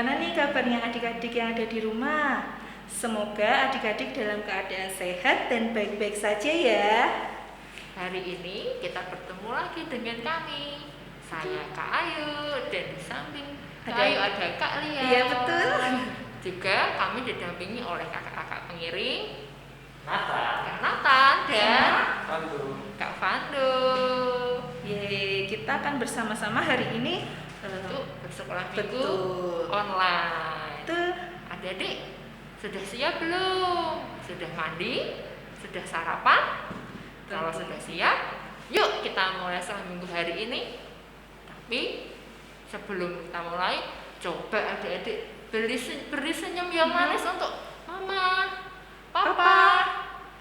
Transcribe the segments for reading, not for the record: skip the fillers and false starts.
Bagaimana nih kabarnya adik-adik yang ada di rumah? Semoga adik-adik dalam keadaan sehat dan baik-baik saja ya. Hari ini kita bertemu lagi dengan kami. Saya Kak Ayu dan di samping Kak Ayu ada Kak Lia. Iya betul. Juga kami didampingi oleh kakak-kakak pengiring Nathan, Kak Nathan dan Kak Kak Fando. Yeay, kita akan bersama-sama hari ini Untuk bersekolah minggu betul. online. Betul. Adik-adik sudah siap belum? Sudah mandi? Sudah sarapan? Kalau sudah siap, yuk kita mulai sekolah minggu hari ini. Tapi sebelum kita mulai, coba adik-adik beri senyum yang manis untuk mama, papa,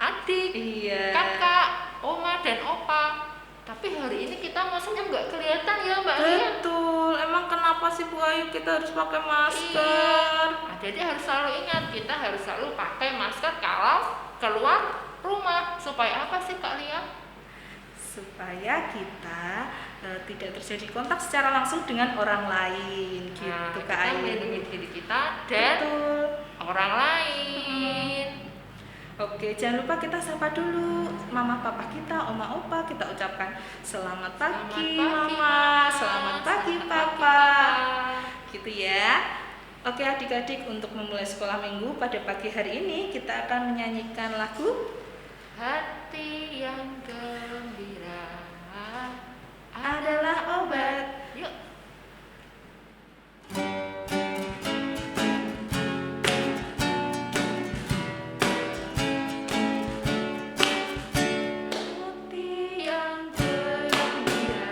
adik, Iya. kakak, oma dan opa. Tapi hari ini kita mau senyum nggak kelihatan ya Mbak Lia? Betul. Emang kenapa sih Bu Ayu kita harus pakai masker? Jadi harus selalu ingat, kita harus selalu pakai masker kalau keluar rumah. Supaya apa sih Kak Lia? Supaya kita tidak terjadi kontak secara langsung dengan orang lain gitu Kak Kita Ayu. melindungi diri kita dan Betul. orang lain. Oke, jangan lupa kita sapa dulu mama papa kita, oma opa. Kita ucapkan selamat pagi mama, selamat pagi papa. Gitu ya. Oke adik-adik, untuk memulai sekolah minggu pada pagi hari ini kita akan menyanyikan lagu Hati yang gembira Adalah Obat. Yuk. Hati yang gembira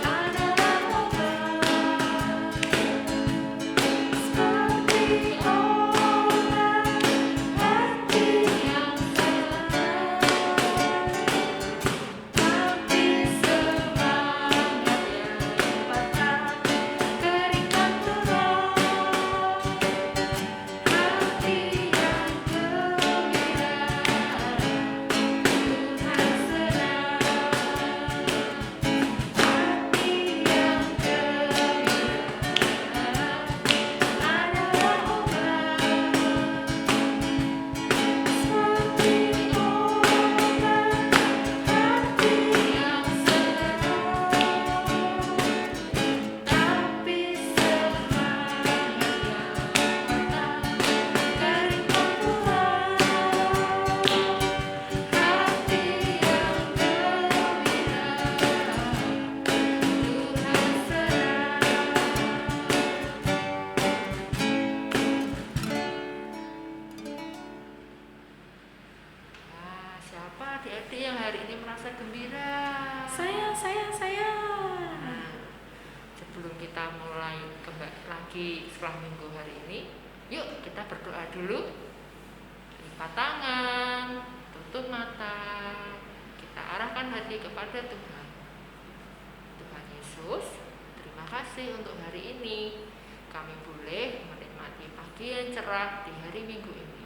adalah obat, seperti obat hati yang senang. Tapi semangat yang patah keringkan turun. Hati yang gembira Tuhan senang. Hati yang gembira adalah obat, seperti obat hati yang senang. Tapi semangat yang patah keringkan Tuhan. Hati yang gembira Tuhan senang. Siapa adik-adik yang hari ini merasa gembira? Saya. Nah, sebelum kita mulai kembali lagi sekolah minggu hari ini, yuk kita berdoa dulu. Lipat tangan, tutup mata, kita arahkan hati kepada Tuhan. Tuhan Yesus, terima kasih untuk hari ini. Kami boleh menikmati pagi yang cerah di hari minggu ini.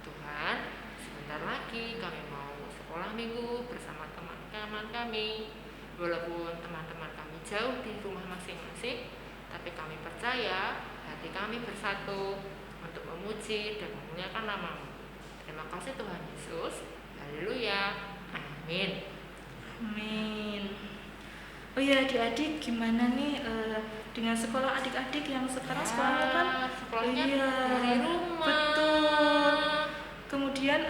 Tuhan, sebentar lagi kami mau sekolah minggu bersama teman-teman kami. Walaupun teman-teman kami jauh di rumah masing-masing, tapi kami percaya hati kami bersatu untuk memuji dan memuliakan nama-Mu. Terima kasih Tuhan Yesus. Haleluya. Amin. Amin. Oh ya adik-adik, gimana nih dengan sekolah adik-adik yang sekarang sekolahnya kan? Sekolahnya Iya, dari rumah. betul. Kemudian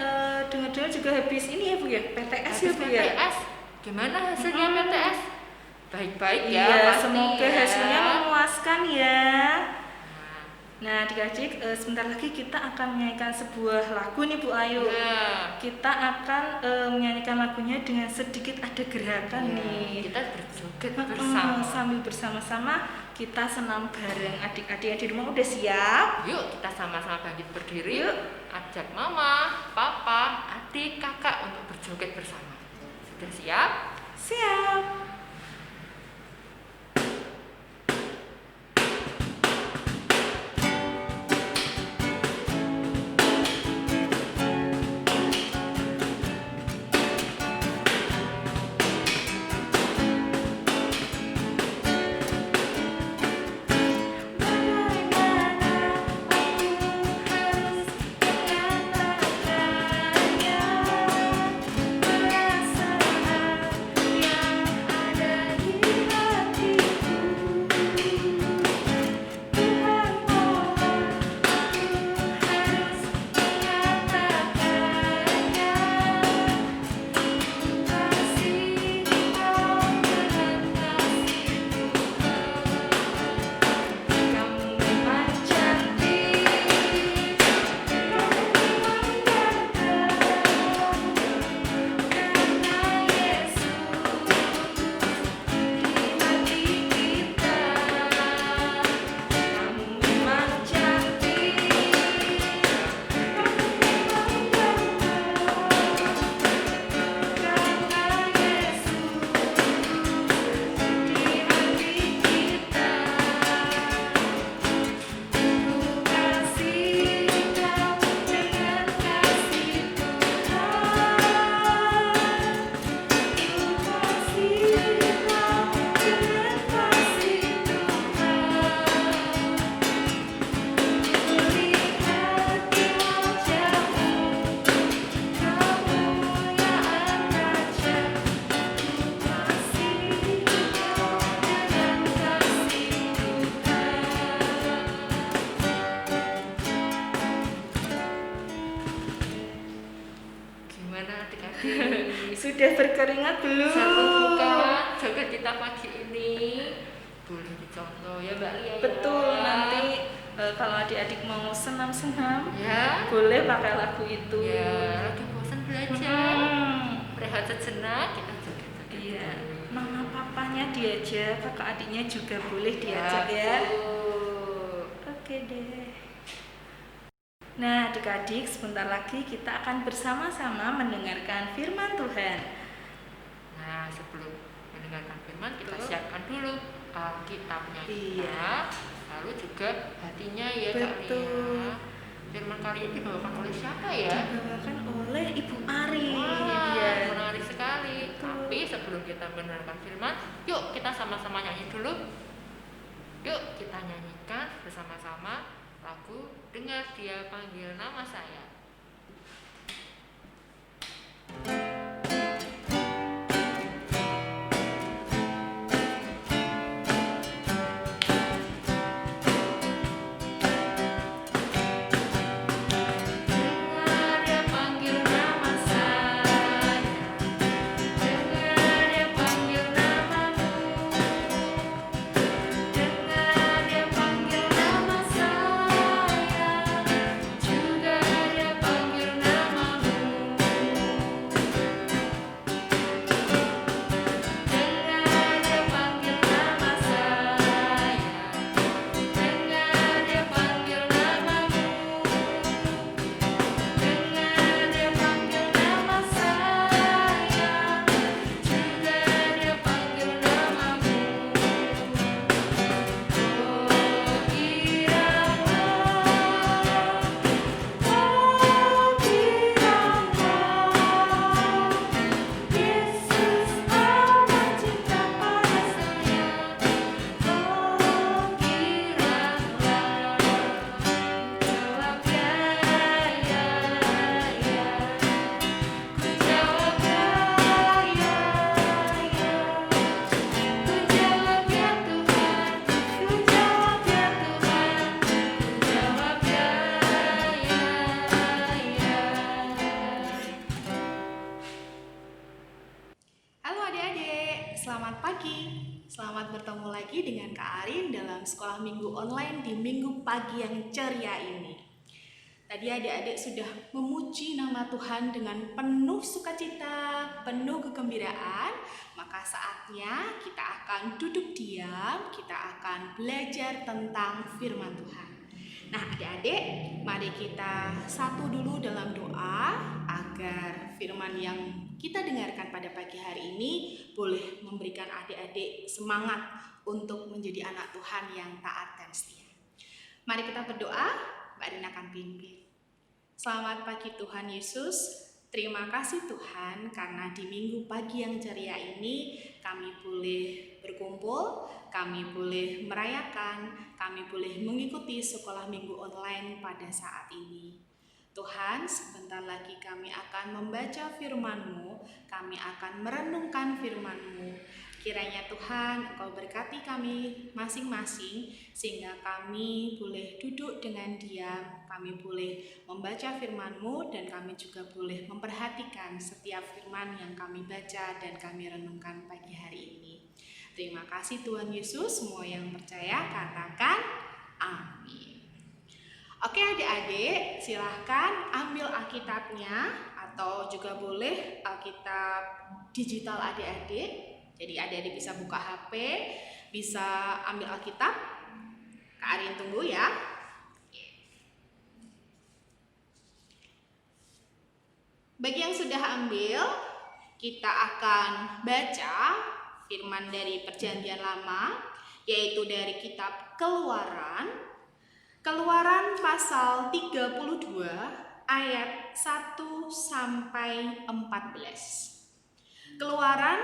dengar-dengar juga habis ini ya Bu ya, PTS ya Habis Bu ya. PTS. Gimana hasilnya PTS? Baik-baik ya. Iya, pasti semoga ya. hasilnya memuaskan ya. Nah, Nah adik-adik, sebentar lagi kita akan menyanyikan sebuah lagu nih Bu Ayu. ya. Kita akan menyanyikan lagunya dengan sedikit ada gerakan Ya, nih. kita berjoget bersama. Sambil bersama-sama kita senam bareng. Adik-adik yang di rumah udah siap? Yuk kita sama-sama bangkit berdiri. Yuk. Ajak mama, papa, adik, kakak untuk berjoget bersama. Sudah siap? Siap. Sudah berkeringat belum? Satu bukan joget kita pagi ini boleh dicontoh ya Mbak Lia. Betul, nanti kalau adik-adik mau senam-senam ya boleh pakai lagu itu. ya, lagi bosan belajar rehat sejenak kita joget. Iya, mama papanya diajak, kakak adiknya juga boleh diajak ya. Oke deh. Nah, adik-adik, sebentar lagi kita akan bersama-sama mendengarkan firman Tuhan. Nah, sebelum mendengarkan firman kita Betul. siapkan dulu Alkitabnya kita, Iya. lalu juga hatinya ya Kak Betul. Lia. Firman kali ini dibawakan oleh siapa ya? Dibawakan oleh Ibu Ari. Wah, Iya. menarik sekali. Betul. Tapi sebelum kita mendengarkan firman, yuk kita sama-sama nyanyi dulu. Yuk kita nyanyikan bersama-sama lagu Dengar Dia Panggil Nama Saya. Dengar Dia panggil nama saya, dengar Dia panggil namamu, dengar Dia panggil nama saya, juga Dia panggil namamu. Dengar Dia panggil nama saya, dengar Dia panggil namamu. Dengar Dia panggil nama saya, juga Dia panggil namamu. Oh kiranya Yesus amat cinta pada saya. Oh kiranya jawab ya, ya, ya. Ku jawab ya, ya, ya. Ku jawab ya Tuhan, ku jawab ya Tuhan, ku jawab ya, ya, ya. Halo adik-adik, selamat pagi. Selamat bertemu lagi dengan Kak Arin dalam sekolah minggu online di minggu pagi yang ceria ini. Tadi adik-adik sudah memuji nama Tuhan dengan penuh sukacita, penuh kegembiraan. Maka saatnya kita akan duduk diam, kita akan belajar tentang firman Tuhan. Nah adik-adik, mari kita satu dulu dalam doa agar firman yang kita dengarkan pada pagi hari ini boleh memberikan adik-adik semangat untuk menjadi anak Tuhan yang taat dan setia. Mari kita berdoa, Mbak Rina akan pimpin. Selamat pagi Tuhan Yesus, terima kasih Tuhan karena di minggu pagi yang ceria ini kami boleh berkumpul, kami boleh merayakan, kami boleh mengikuti sekolah minggu online pada saat ini. Tuhan, sebentar lagi kami akan membaca firman-Mu, kami akan merenungkan firman-Mu. Kiranya Tuhan, Engkau berkati kami masing-masing, sehingga kami boleh duduk dengan diam, kami boleh membaca firman-Mu, dan kami juga boleh memperhatikan setiap firman yang kami baca dan kami renungkan pagi hari ini. Terima kasih Tuhan Yesus, semua yang percaya katakan amin. Oke adik-adik, silahkan ambil Alkitabnya atau juga boleh Alkitab digital adik-adik. Jadi adik-adik bisa buka HP, bisa ambil Alkitab. Kak Arin tunggu ya. Bagi yang sudah ambil, kita akan baca firman dari Perjanjian Lama, yaitu dari kitab Keluaran pasal 32 ayat 1 sampai 14. Keluaran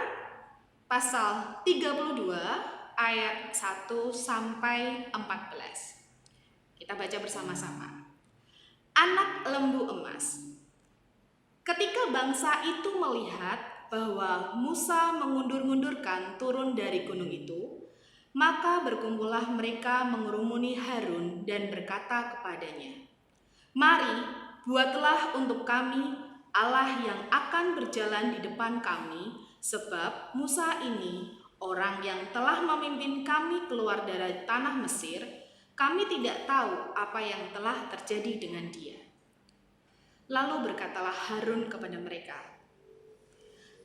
pasal 32 ayat 1 sampai 14. Kita baca bersama-sama. Anak lembu emas. Ketika bangsa itu melihat bahwa Musa mengundur-undurkan turun dari gunung itu, maka berkumpullah mereka mengerumuni Harun dan berkata kepadanya, "Mari, buatlah untuk kami Allah yang akan berjalan di depan kami, sebab Musa ini, orang yang telah memimpin kami keluar dari tanah Mesir, kami tidak tahu apa yang telah terjadi dengan dia." Lalu berkatalah Harun kepada mereka,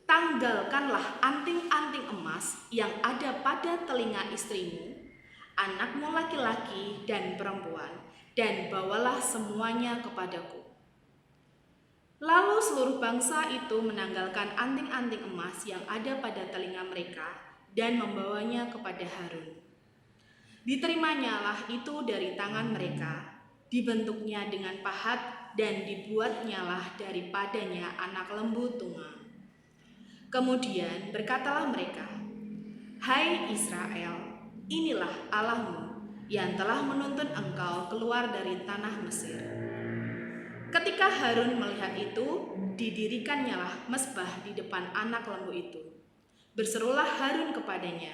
"Tanggalkanlah anting-anting emas yang ada pada telinga istrimu, anakmu laki-laki dan perempuan, dan bawalah semuanya kepadaku." Lalu seluruh bangsa itu menanggalkan anting-anting emas yang ada pada telinga mereka dan membawanya kepada Harun. Diterimanya itu dari tangan mereka, dibentuknya dengan pahat dan dibuatnyalah daripadanya anak lembu tunggal. Kemudian berkatalah mereka, "Hai Israel, inilah Allahmu yang telah menuntun engkau keluar dari tanah Mesir." Ketika Harun melihat itu, didirikannya mezbah di depan anak lembu itu. Berserulah Harun kepadanya,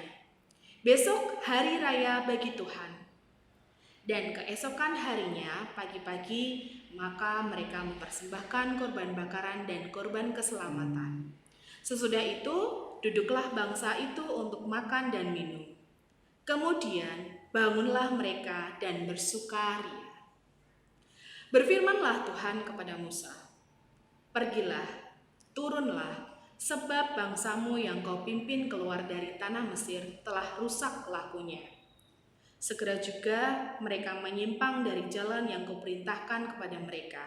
"Besok hari raya bagi Tuhan." Dan keesokan harinya pagi-pagi, maka mereka mempersembahkan korban bakaran dan korban keselamatan. Sesudah itu, duduklah bangsa itu untuk makan dan minum. Kemudian bangunlah mereka dan bersukaria. Berfirmanlah Tuhan kepada Musa, "Pergilah, turunlah, sebab bangsamu yang kau pimpin keluar dari tanah Mesir telah rusak lakunya." Segera juga mereka menyimpang dari jalan yang kuperintahkan kepada mereka.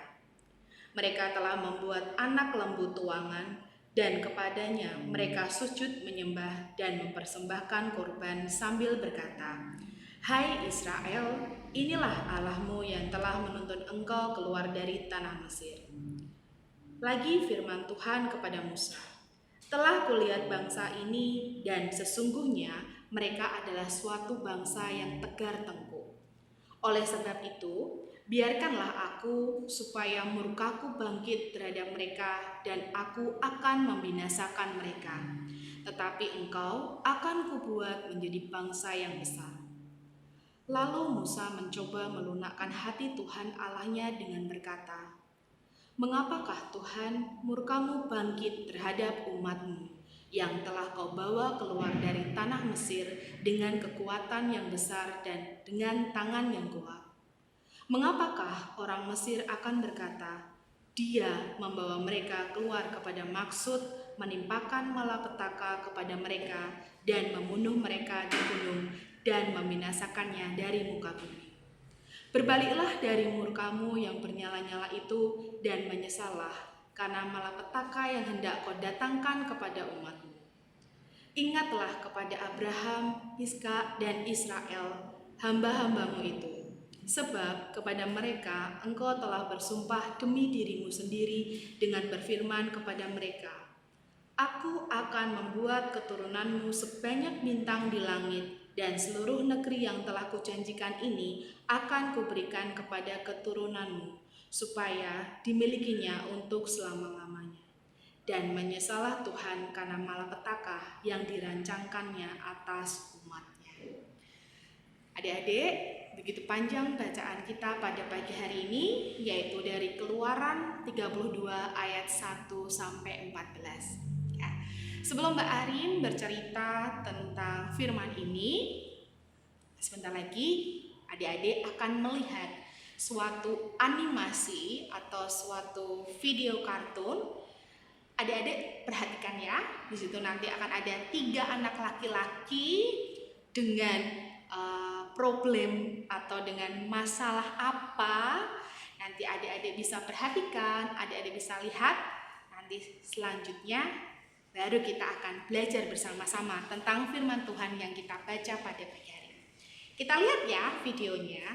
Mereka telah membuat anak lembu tuangan, dan kepadanya mereka sujud menyembah dan mempersembahkan korban sambil berkata, "Hai Israel, inilah Allahmu yang telah menuntun engkau keluar dari tanah Mesir." Lagi firman Tuhan kepada Musa, "Telah kulihat bangsa ini, dan sesungguhnya mereka adalah suatu bangsa yang tegar tengkuk. Oleh sebab itu, biarkanlah aku supaya murkaku bangkit terhadap mereka, dan aku akan membinasakan mereka. Tetapi engkau akan kubuat menjadi bangsa yang besar." Lalu Musa mencoba melunakkan hati Tuhan Allahnya dengan berkata, "Mengapakah Tuhan murkamu bangkit terhadap umatmu yang telah kau bawa keluar dari tanah Mesir dengan kekuatan yang besar dan dengan tangan yang kuat? Mengapakah orang Mesir akan berkata, 'Dia membawa mereka keluar kepada maksud menimpakan malapetaka kepada mereka dan membunuh mereka di gunung dan membinasakannya dari muka bumi'? Berbaliklah dari murkamu yang bernyala-nyala itu dan menyesallah karena malapetaka yang hendak kau datangkan kepada umatmu. Ingatlah kepada Abraham, Ishak, dan Israel, hamba-hambamu itu. Sebab kepada mereka engkau telah bersumpah demi dirimu sendiri dengan berfirman kepada mereka, 'Aku akan membuat keturunanmu sebanyak bintang di langit, dan seluruh negeri yang telah kujanjikan ini akan kuberikan kepada keturunanmu, supaya dimilikinya untuk selama-lamanya.' Dan menyesallah Tuhan karena malapetaka yang dirancangkannya atas umatnya." Adik-adik, begitu panjang bacaan kita pada pagi hari ini, yaitu dari Keluaran 32 ayat 1 sampai 14. Ya. Sebelum Mbak Arin bercerita tentang firman ini, sebentar lagi adik-adik akan melihat suatu animasi atau suatu video kartun. Adik-adik perhatikan ya, di situ nanti akan ada 3 anak laki-laki dengan problem atau dengan masalah apa. Nanti adik-adik bisa perhatikan, adik-adik bisa lihat. Nanti selanjutnya baru kita akan belajar bersama-sama tentang firman Tuhan yang kita baca pada pagi hari ini. Kita lihat ya videonya.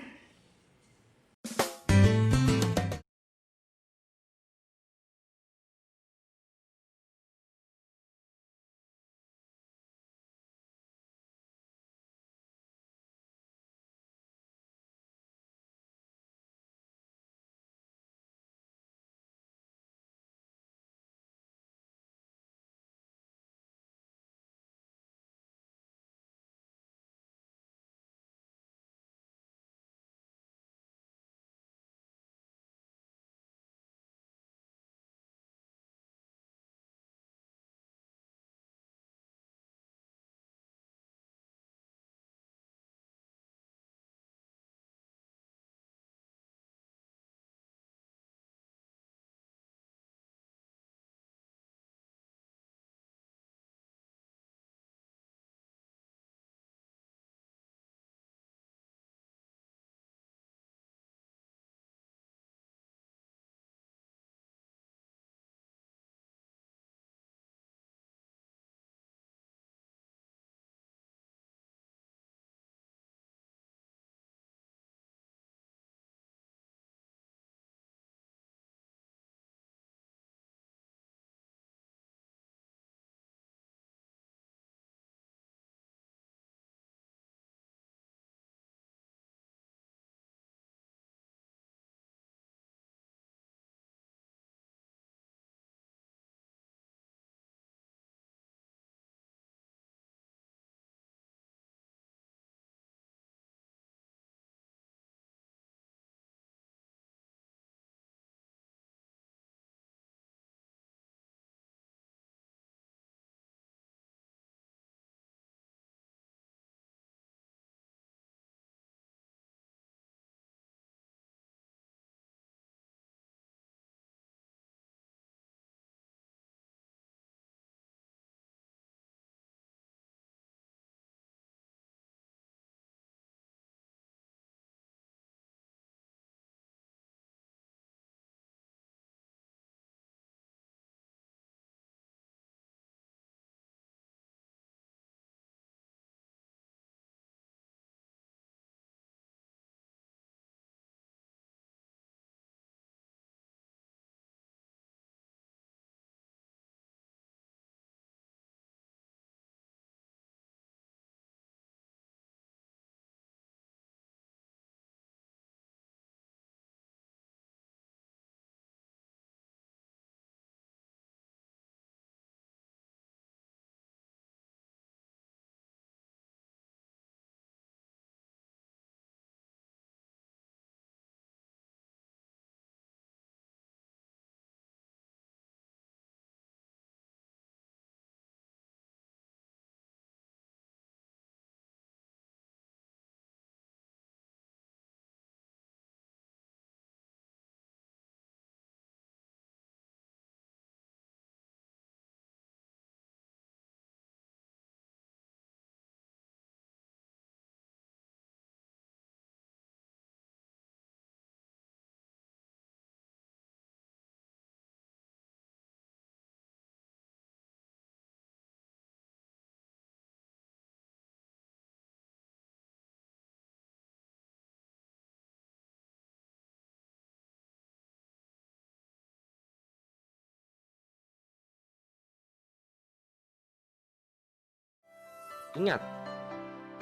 Ingat,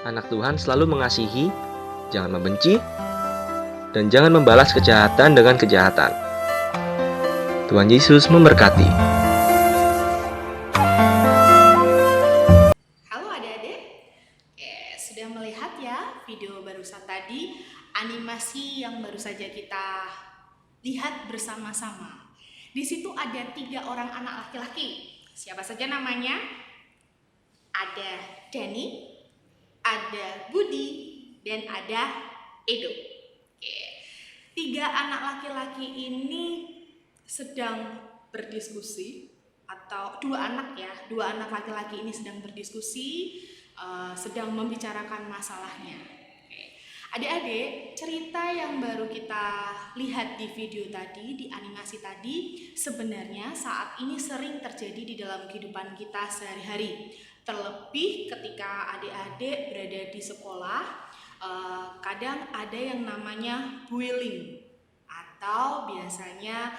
anak Tuhan selalu mengasihi, jangan membenci, dan jangan membalas kejahatan dengan kejahatan. Tuhan Yesus memberkati. Halo adik-adik, sudah melihat ya video barusan tadi, animasi yang baru saja kita lihat bersama-sama. Di situ ada 3 orang anak laki-laki. Siapa saja namanya? Ada Dani, ada Budi, dan ada Edo. 3 anak laki-laki ini sedang berdiskusi, atau 2 anak laki-laki ini sedang berdiskusi, sedang membicarakan masalahnya. Adik-adik, cerita yang baru kita lihat di video tadi, di animasi tadi, sebenarnya saat ini sering terjadi di dalam kehidupan kita sehari-hari. Terlebih ketika adik-adik berada di sekolah, kadang ada yang namanya bullying, atau biasanya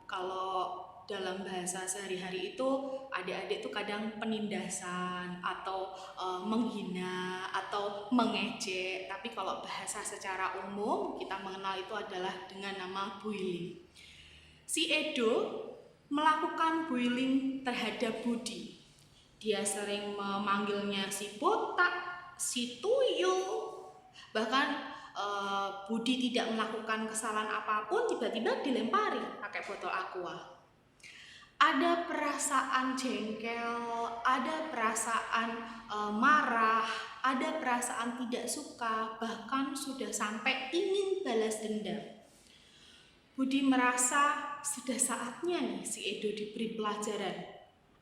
kalau dalam bahasa sehari-hari itu adik-adik tuh kadang penindasan atau menghina atau mengejek, tapi kalau bahasa secara umum kita mengenal itu adalah dengan nama bullying. Si Edo melakukan bullying terhadap Budi. Dia sering memanggilnya si botak, si tuyul, bahkan Budi tidak melakukan kesalahan apapun tiba-tiba dilempari pakai botol aqua. Ada perasaan jengkel, ada perasaan marah, ada perasaan tidak suka, bahkan sudah sampai ingin balas dendam. Budi merasa sudah saatnya nih si Edo diberi pelajaran.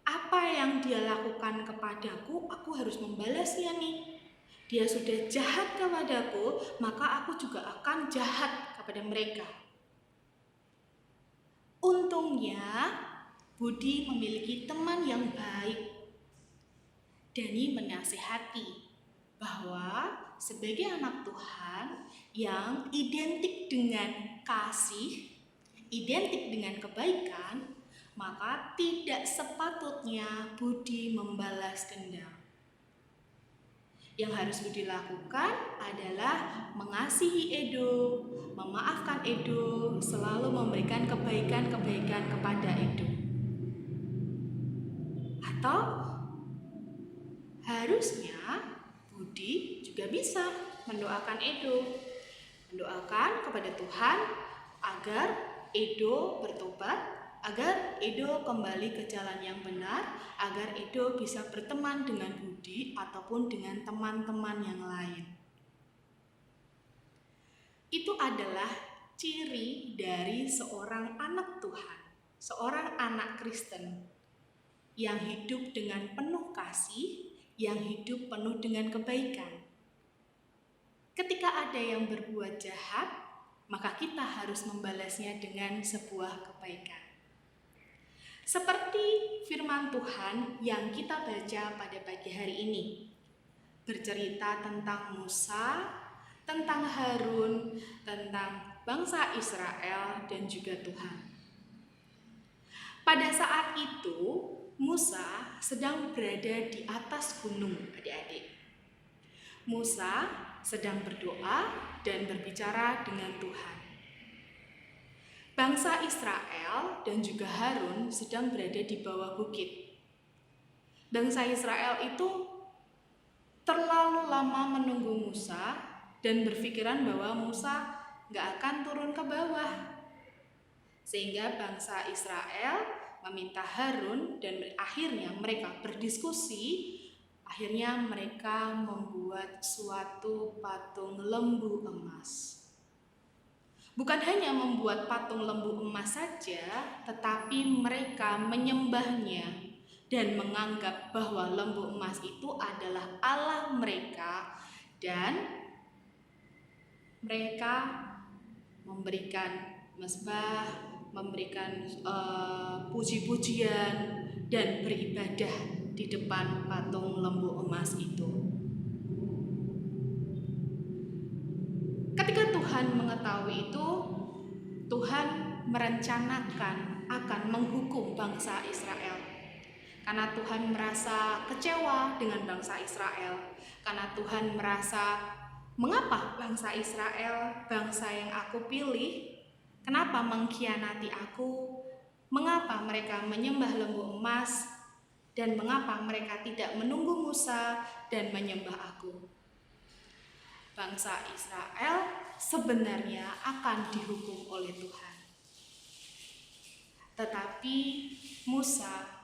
Apa yang dia lakukan kepadaku, aku harus membalasnya nih. Dia sudah jahat kepadaku, maka aku juga akan jahat kepada mereka. Untungnya Budi memiliki teman yang baik. Dani menasihati bahwa sebagai anak Tuhan yang identik dengan kasih, identik dengan kebaikan, maka tidak sepatutnya Budi membalas dendam. Yang harus Budi lakukan adalah mengasihi Edo, memaafkan Edo, selalu memberikan kebaikan-kebaikan kepada Edo. Atau harusnya Budi juga bisa mendoakan Edo, mendoakan kepada Tuhan agar Edo bertobat, agar Edo kembali ke jalan yang benar, agar Edo bisa berteman dengan Budi ataupun dengan teman-teman yang lain. Itu adalah ciri dari seorang anak Tuhan, seorang anak Kristen yang hidup dengan penuh kasih, yang hidup penuh dengan kebaikan. Ketika ada yang berbuat jahat, maka kita harus membalasnya dengan sebuah kebaikan. Seperti firman Tuhan yang kita baca pada pagi hari ini, bercerita tentang Musa, tentang Harun, tentang bangsa Israel dan juga Tuhan. Pada saat itu, Musa sedang berada di atas gunung, adik-adik. Musa sedang berdoa dan berbicara dengan Tuhan. Bangsa Israel dan juga Harun sedang berada di bawah bukit. Bangsa Israel itu terlalu lama menunggu Musa dan berpikiran bahwa Musa gak akan turun ke bawah. Sehingga bangsa Israel meminta Harun dan akhirnya mereka berdiskusi. Akhirnya mereka membuat suatu patung lembu emas. Bukan hanya membuat patung lembu emas saja, tetapi mereka menyembahnya dan menganggap bahwa lembu emas itu adalah Allah mereka, dan mereka memberikan mezbah, memberikan puji-pujian dan beribadah di depan patung lembu emas itu. Ketika Tuhan mengetahui itu, Tuhan merencanakan akan menghukum bangsa Israel. Karena Tuhan merasa kecewa dengan bangsa Israel. Karena Tuhan merasa, mengapa bangsa Israel, bangsa yang aku pilih, kenapa mengkhianati aku? Mengapa mereka menyembah lembu emas? Dan mengapa mereka tidak menunggu Musa dan menyembah aku? Bangsa Israel sebenarnya akan dihukum oleh Tuhan. Tetapi Musa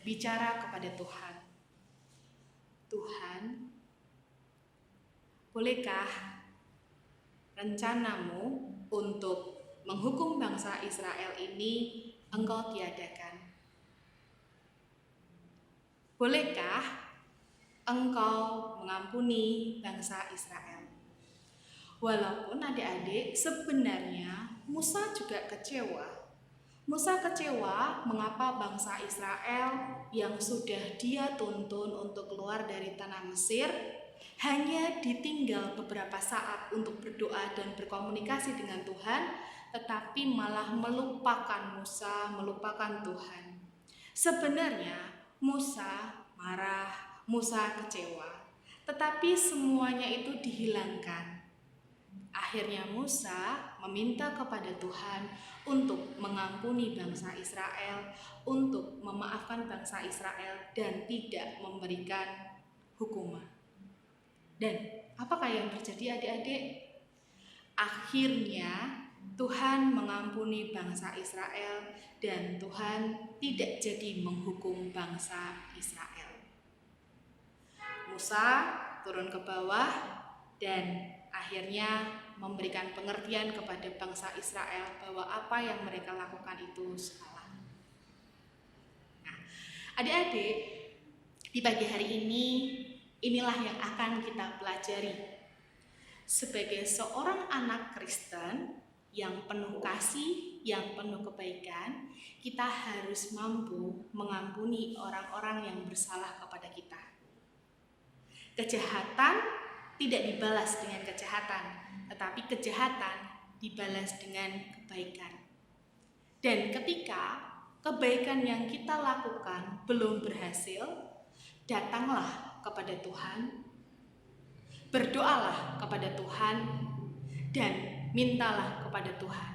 berbicara kepada Tuhan. Tuhan, bolehkah rencanamu untuk menghukum bangsa Israel ini engkau tiadakan? Bolehkah engkau mengampuni bangsa Israel? Walaupun adik-adik sebenarnya Musa juga kecewa. Musa kecewa mengapa bangsa Israel yang sudah dia tuntun untuk keluar dari tanah Mesir hanya ditinggal beberapa saat untuk berdoa dan berkomunikasi dengan Tuhan, tetapi malah melupakan Musa, melupakan Tuhan. Sebenarnya Musa marah, Musa kecewa, tetapi semuanya itu dihilangkan. Akhirnya Musa meminta kepada Tuhan untuk mengampuni bangsa Israel, untuk memaafkan bangsa Israel dan tidak memberikan hukuman. Dan apakah yang terjadi adik-adik? Akhirnya Tuhan mengampuni bangsa Israel dan Tuhan tidak jadi menghukum bangsa Israel. Musa turun ke bawah dan akhirnya memberikan pengertian kepada bangsa Israel bahwa apa yang mereka lakukan itu salah. Nah, adik-adik, di pagi hari ini inilah yang akan kita pelajari. Sebagai seorang anak Kristen yang penuh kasih, yang penuh kebaikan, kita harus mampu mengampuni orang-orang yang bersalah kepada kita. Kejahatan tidak dibalas dengan kejahatan, tetapi kejahatan dibalas dengan kebaikan. Dan ketika kebaikan yang kita lakukan belum berhasil, datanglah kepada Tuhan, berdoalah kepada Tuhan, dan mintalah kepada Tuhan.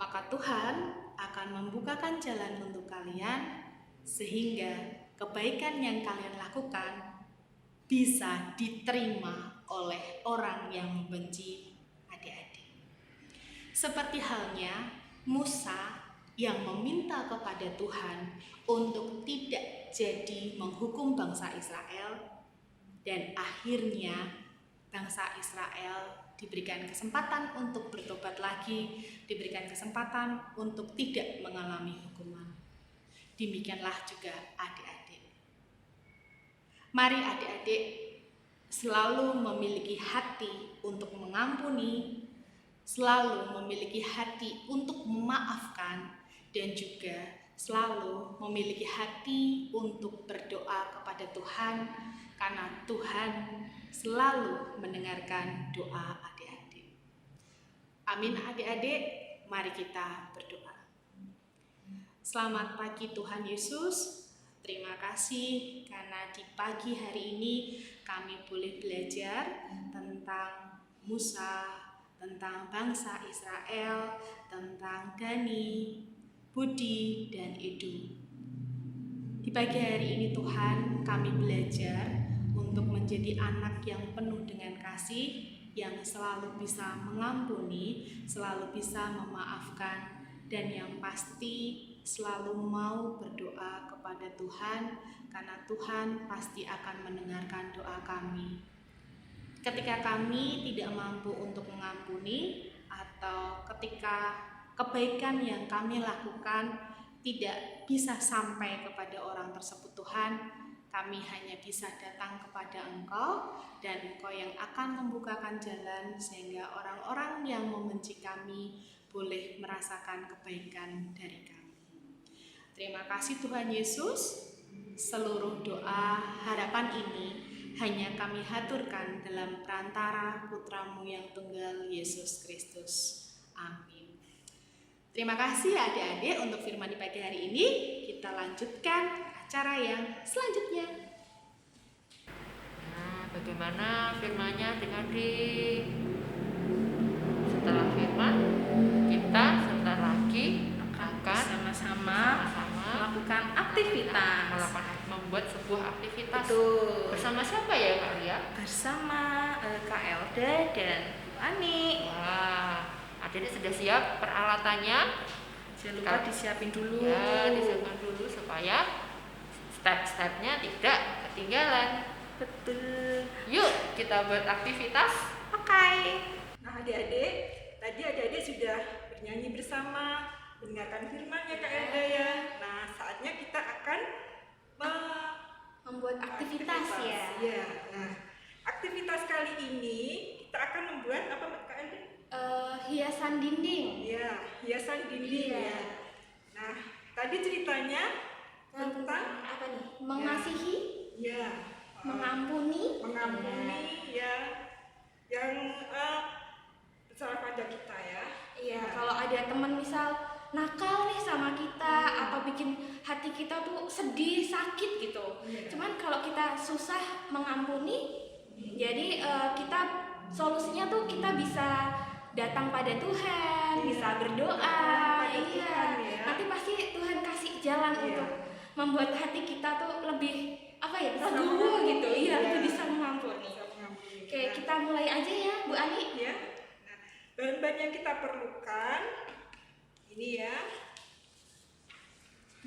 Maka Tuhan akan membukakan jalan untuk kalian, sehingga kebaikan yang kalian lakukan bisa diterima oleh orang yang membenci adik-adik. Seperti halnya Musa yang meminta kepada Tuhan untuk tidak jadi menghukum bangsa Israel, dan akhirnya bangsa Israel diberikan kesempatan untuk bertobat lagi, diberikan kesempatan untuk tidak mengalami hukuman. Demikianlah juga adik-adik. Mari adik-adik selalu memiliki hati untuk mengampuni, selalu memiliki hati untuk memaafkan, dan juga selalu memiliki hati untuk berdoa kepada Tuhan, karena Tuhan selalu mendengarkan doa adik-adik. Amin adik-adik, mari kita berdoa. Selamat pagi Tuhan Yesus. Terima kasih karena di pagi hari ini kami boleh belajar tentang Musa, tentang bangsa Israel, tentang Dani, Budi, dan Edu. Di pagi hari ini Tuhan, kami belajar untuk menjadi anak yang penuh dengan kasih, yang selalu bisa mengampuni, selalu bisa memaafkan, dan yang pasti selalu mau berdoa kepada Tuhan, karena Tuhan pasti akan mendengarkan doa kami. Ketika kami tidak mampu untuk mengampuni, atau ketika kebaikan yang kami lakukan tidak bisa sampai kepada orang tersebut Tuhan, kami hanya bisa datang kepada Engkau, dan Engkau yang akan membukakan jalan sehingga orang-orang yang membenci kami boleh merasakan kebaikan dari kami. Terima kasih Tuhan Yesus. Seluruh doa harapan ini hanya kami haturkan dalam perantara Putra-Mu yang tunggal Yesus Kristus. Amin. Terima kasih adik-adik untuk firman di pagi hari ini. kita lanjutkan acara yang selanjutnya. Nah, bagaimana firmannya adik-adik? Setelah firman, kita sebentar lagi akan sama-sama melakukan membuat sebuah aktivitas. Betul. Bersama siapa ya Kak Lia? Bersama Kak Elda dan Bu Ani. Wah, adik-adik sudah siap peralatannya? Jangan lupa disiapin dulu. Ya, disiapkan dulu supaya step-stepnya tidak ketinggalan. Betul. Yuk, kita buat aktivitas. Oke. Nah adik-adik, tadi adik-adik sudah bernyanyi bersama, mendengarkan firman-Nya Kak Elda ya. Nah saatnya kita akan Membuat aktivitas ya. Ya. Nah aktivitas kali ini kita akan membuat apa Kak Elda? Hiasan dinding. Ya, hiasan dinding Iya. ya. Nah tadi ceritanya tentang apa nih? Mengasihi, ya mengampuni, mengampuni ya yang salah pada kita ya. Iya, kalau ada teman misal nakal nih sama kita atau bikin hati kita tuh sedih, sakit gitu. Iya. Cuman kalau kita susah mengampuni, jadi kita solusinya tuh kita bisa datang pada Tuhan, Iya. bisa berdoa. Pada Iya. Tuhan, ya. Nanti pasti Tuhan kasih jalan Iya. untuk membuat hati kita tuh lebih apa ya? Bisa Legowo mengampuni. gitu. Iya, Iya. lebih bisa mengampuni. Bisa mengampuni. Oke, Nah, kita mulai aja ya, Bu Ani. ya. Nah, bahan-bahan yang kita perlukan ini ya.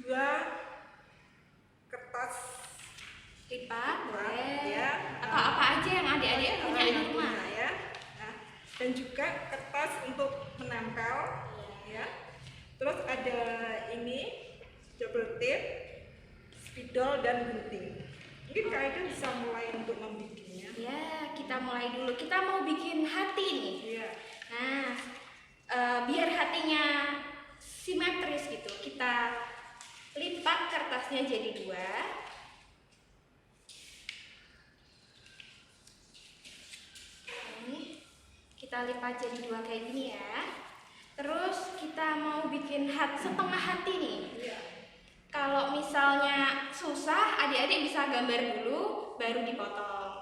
2 kertas Lipat, boleh. ya. Atau apa aja yang adik-adik punya di yang rumah. punya, ya. Nah, dan juga kertas untuk menempel ya. Terus ada ini double tape, spidol dan gunting. Mungkin Kak Aida bisa mulai untuk membikinnya. Ya, kita mulai dulu. Kita mau bikin hati nih. Iya. Nah, biar hatinya simetris gitu, kita lipat kertasnya jadi 2. Nih, kita lipat jadi 2 kayak gini ya. Terus kita mau bikin setengah hati nih. Iya. Kalau misalnya susah, adik-adik bisa gambar dulu, baru dipotong.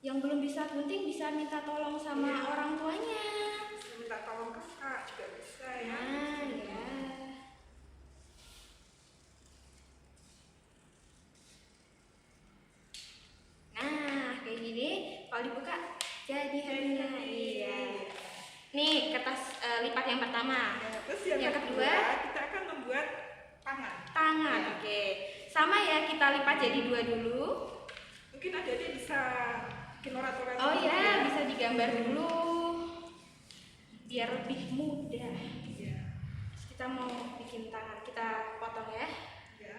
Yang belum bisa gunting bisa minta tolong sama Iya. orang tuanya. Bisa minta tolong kakak juga bisa ya. Nah, ya. Nah, kayak gini, kalau dibuka jadi hatinya. Iya. Nih, kertas lipat yang pertama. Nah, terus yang Yang kedua kedua, kita akan membuat tangan. tangan. Ya. Oke. Sama ya, kita lipat jadi 2 dulu. Mungkin adik-adik bisa bikin orat-orat. Oh dulu ya, bisa digambar dulu. Biar lebih mudah. Iya. Terus kita mau bikin tangan, kita potong ya. Ya.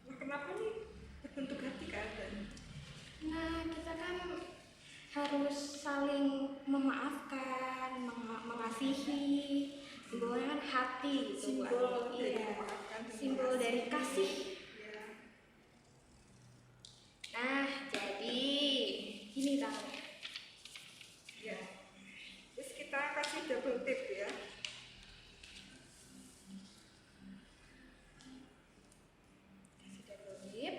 Nah, kenapa nih berbentuk hati Kak Aida? Nah, kita kan harus saling memaafkan, mengasihi. Simbolnya kan hati gitu. Bu Simbol Ani. dari Iya. memaafkan dan Simbol dari kasih. Ya. Nah, jadi gini tangannya. Ya. Terus kita kasih double tape ya. Kasih double tip.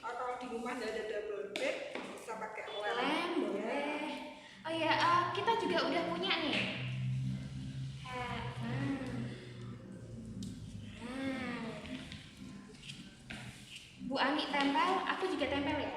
Kalau di rumah nggak ada double tape, bisa pakai lem. Lem boleh. Oh ya, kita juga udah punya nih. Bu Ani tempel, aku juga tempel ya.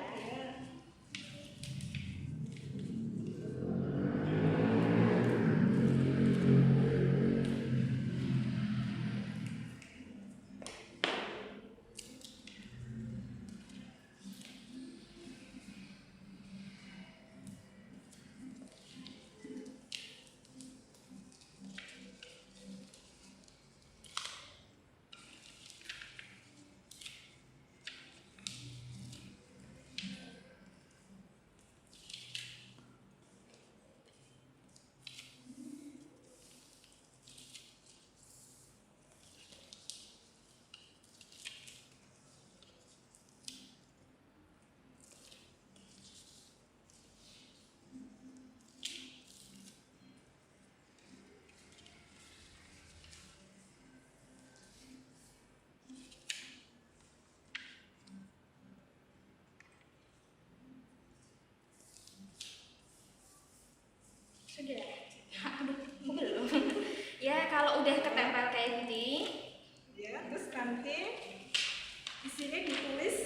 sini ditulis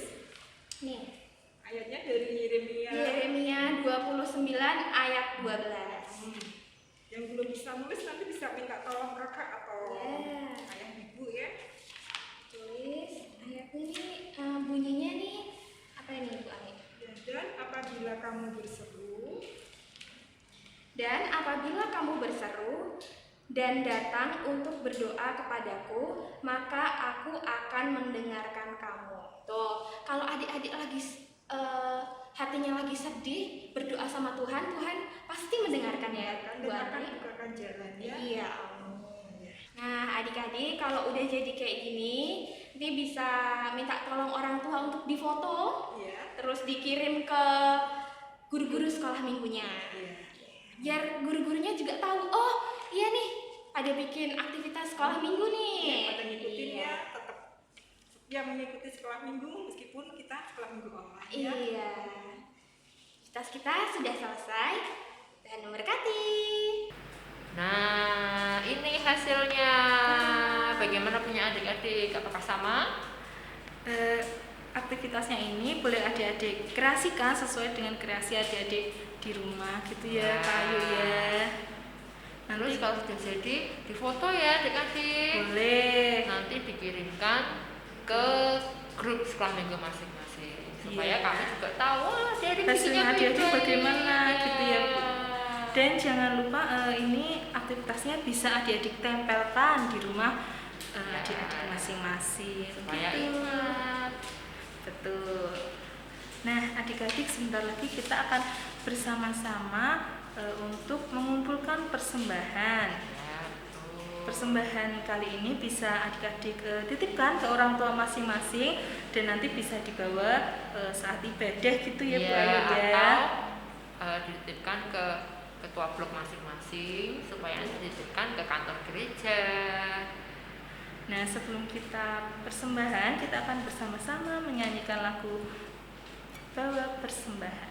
Nih, ayatnya dari Yeremia. Yeremia 29 ayat 12. Yang belum bisa nulis nanti bisa minta tolong kakak atau Ya. ayah ibu ya. Tulis ayatnya nih, bunyinya nih apa ini Bu Ani? Ya, dan apabila kamu berseru Dan apabila kamu berseru dan datang untuk berdoa kepadaku, maka aku akan mendengarkan kamu. Tuh, kalau adik-adik lagi hatinya lagi sedih, berdoa sama Tuhan, Tuhan pasti mendengarkan ya, dan Bu akan Ani. bukakan jalan ya. Iya. Nah, adik-adik kalau udah jadi kayak gini, nanti bisa minta tolong orang tua untuk difoto, Iya. terus dikirim ke guru-guru sekolah minggunya. Iya. Biar guru-gurunya juga tahu, oh iya nih, ada bikin aktivitas sekolah minggu nih. Ya, pada ngikutin Iya. ya, tetap ya mengikuti sekolah minggu meskipun kita sekolah minggu online ya. Iya. Aktivitas kita sudah selesai. Tuhan memberkati. Nah, ini hasilnya. Bagaimana punya adik-adik? Apakah sama? Aktivitasnya ini boleh adik-adik kreasikan sesuai dengan kreasi adik-adik di rumah gitu ya, Kak Ayu ya. Terus kalau sudah jadi, difoto ya adik-adik. Boleh. Nanti dikirimkan ke grup sekolah minggu masing-masing supaya Iya. kami juga tahu adik-adik Hasilnya bikinnya adik-adik baik-baik. bagaimana gitu ya, Bu. Iya. Dan jangan lupa ini aktivitasnya bisa adik-adik tempelkan di rumah adik-adik masing-masing. Supaya Gitu. ingat. Betul. Nah, adik-adik sebentar lagi kita akan bersama-sama untuk mengumpulkan persembahan. Ya, betul. Persembahan kali ini bisa adik-adik titipkan ke orang tua masing-masing dan nanti bisa dibawa saat ibadah gitu ya, Bu Iya, Ayu ya. atau dititipkan ke ketua blok masing-masing supaya dititipkan ke kantor gereja. Nah, sebelum kita persembahan, kita akan bersama-sama menyanyikan lagu Bawa Persembahan.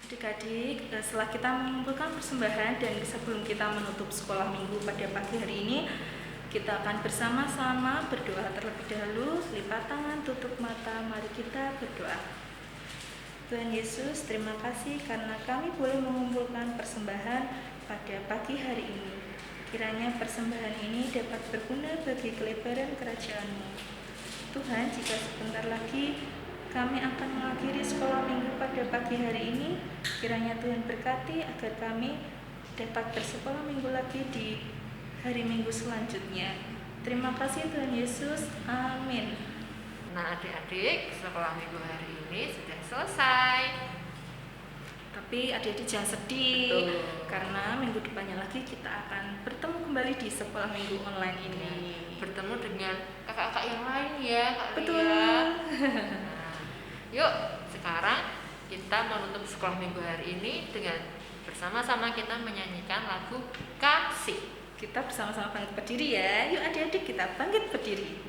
Adik-adik, setelah kita mengumpulkan persembahan dan sebelum kita menutup sekolah minggu pada pagi hari ini, kita akan bersama-sama berdoa terlebih dahulu. Lipat tangan, tutup mata, mari kita berdoa. Tuhan Yesus, terima kasih karena kami boleh mengumpulkan persembahan pada pagi hari ini. Kiranya persembahan ini dapat berguna bagi kelebaran kerajaan-Mu. Tuhan, jika sebentar lagi kami akan mengakhiri sekolah minggu pada pagi hari ini, kiranya Tuhan berkati agar kami dapat bersekolah minggu lagi di hari minggu selanjutnya. Terima kasih Tuhan Yesus, amin. Nah adik-adik, sekolah minggu hari ini sudah selesai. Tapi adik-adik jangan sedih. Betul. Karena minggu depannya lagi kita akan bertemu kembali di sekolah minggu online ini. Bertemu dengan kakak-kakak yang lain ya, Kak Betul. Lia. Nah, yuk sekarang kita menutup sekolah minggu hari ini dengan bersama-sama kita menyanyikan lagu Kasih. Kita bersama-sama bangkit berdiri ya. Yuk adik-adik kita bangkit berdiri.